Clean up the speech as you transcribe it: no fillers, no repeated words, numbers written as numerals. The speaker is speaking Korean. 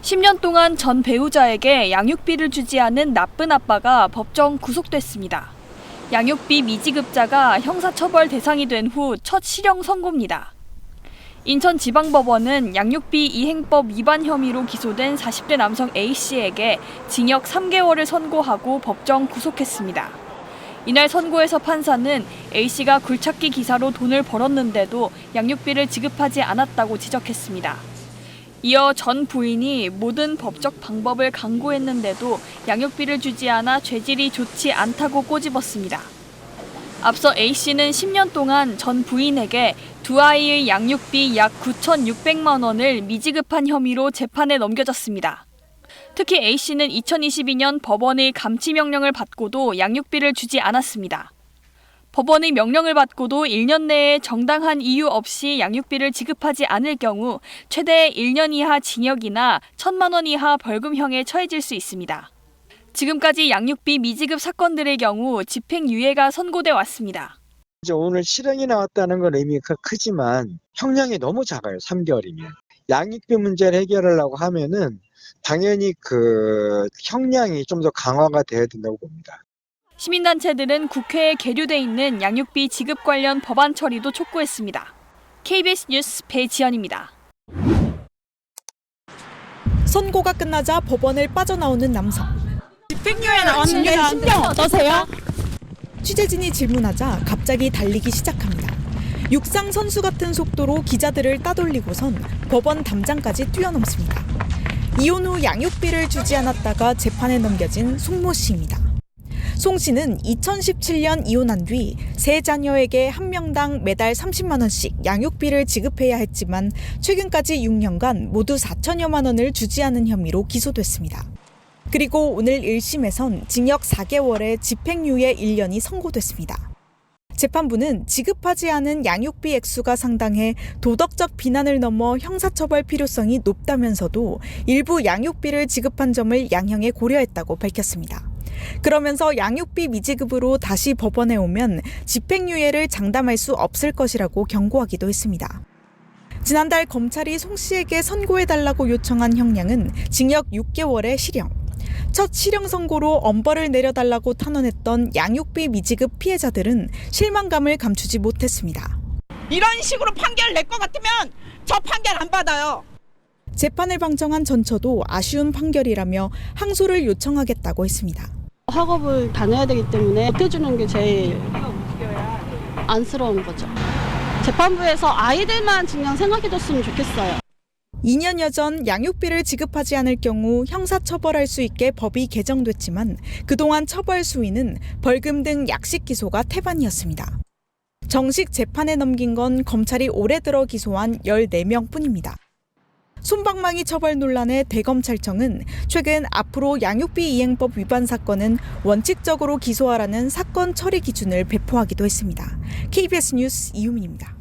10년 동안 전 배우자에게 양육비를 주지 않은 나쁜 아빠가 법정 구속됐습니다. 양육비 미지급자가 형사처벌 대상이 된 후 첫 실형 선고입니다. 인천지방법원은 양육비 이행법 위반 혐의로 기소된 40대 남성 A씨에게 징역 3개월을 선고하고 법정 구속했습니다. 이날 선고에서 판사는 A씨가 굴착기 기사로 돈을 벌었는데도 양육비를 지급하지 않았다고 지적했습니다. 이어 전 부인이 모든 법적 방법을 강구했는데도 양육비를 주지 않아 죄질이 좋지 않다고 꼬집었습니다. 앞서 A씨는 10년 동안 전 부인에게 두 아이의 양육비 약 9,600만 원을 미지급한 혐의로 재판에 넘겨졌습니다. 특히 A씨는 2022년 법원의 감치명령을 받고도 양육비를 주지 않았습니다. 법원의 명령을 받고도 1년 내에 정당한 이유 없이 양육비를 지급하지 않을 경우 최대 1년 이하 징역이나 1,000만 원 이하 벌금형에 처해질 수 있습니다. 지금까지 양육비 미지급 사건들의 경우 집행유예가 선고돼 왔습니다. 이제 오늘 실형이 나왔다는 건 의미가 크지만 형량이 너무 작아요. 3개월이면. 양육비 문제를 해결하려고 하면은 당연히 형량이 좀 더 강화가 돼야 된다고 봅니다. 시민단체들은 국회에 계류돼 있는 양육비 지급 관련 법안 처리도 촉구했습니다. KBS 뉴스 배지연입니다. 선고가 끝나자 법원을 빠져나오는 남성. 집행유예 나왔는데 심정 어떠세요? 취재진이 질문하자 갑자기 달리기 시작합니다. 육상 선수 같은 속도로 기자들을 따돌리고선 법원 담장까지 뛰어넘습니다. 이혼 후 양육비를 주지 않았다가 재판에 넘겨진 송모 씨입니다. 송 씨는 2017년 이혼한 뒤 세 자녀에게 한 명당 매달 30만 원씩 양육비를 지급해야 했지만 최근까지 6년간 모두 4천여만 원을 주지 않은 혐의로 기소됐습니다. 그리고 오늘 1심에선 징역 4개월에 집행유예 1년이 선고됐습니다. 재판부는 지급하지 않은 양육비 액수가 상당해 도덕적 비난을 넘어 형사처벌 필요성이 높다면서도 일부 양육비를 지급한 점을 양형에 고려했다고 밝혔습니다. 그러면서 양육비 미지급으로 다시 법원에 오면 집행유예를 장담할 수 없을 것이라고 경고하기도 했습니다. 지난달 검찰이 송 씨에게 선고해달라고 요청한 형량은 징역 6개월의 실형. 첫 실형 선고로 엄벌을 내려달라고 탄원했던 양육비 미지급 피해자들은 실망감을 감추지 못했습니다. 이런 식으로 판결 낼 것 같으면 저 판결 안 받아요. 재판을 방청한 전처도 아쉬운 판결이라며 항소를 요청하겠다고 했습니다. 학업을 다녀야 되기 때문에 못해주는 게 제일 안쓰러운 거죠. 재판부에서 아이들만 그냥 생각해줬으면 좋겠어요. 2년여 전 양육비를 지급하지 않을 경우 형사처벌할 수 있게 법이 개정됐지만 그동안 처벌 수위는 벌금 등 약식 기소가 태반이었습니다. 정식 재판에 넘긴 건 검찰이 올해 들어 기소한 14명뿐입니다. 솜방망이 처벌 논란의 대검찰청은 최근 앞으로 양육비 이행법 위반 사건은 원칙적으로 기소하라는 사건 처리 기준을 배포하기도 했습니다. KBS 뉴스 이유민입니다.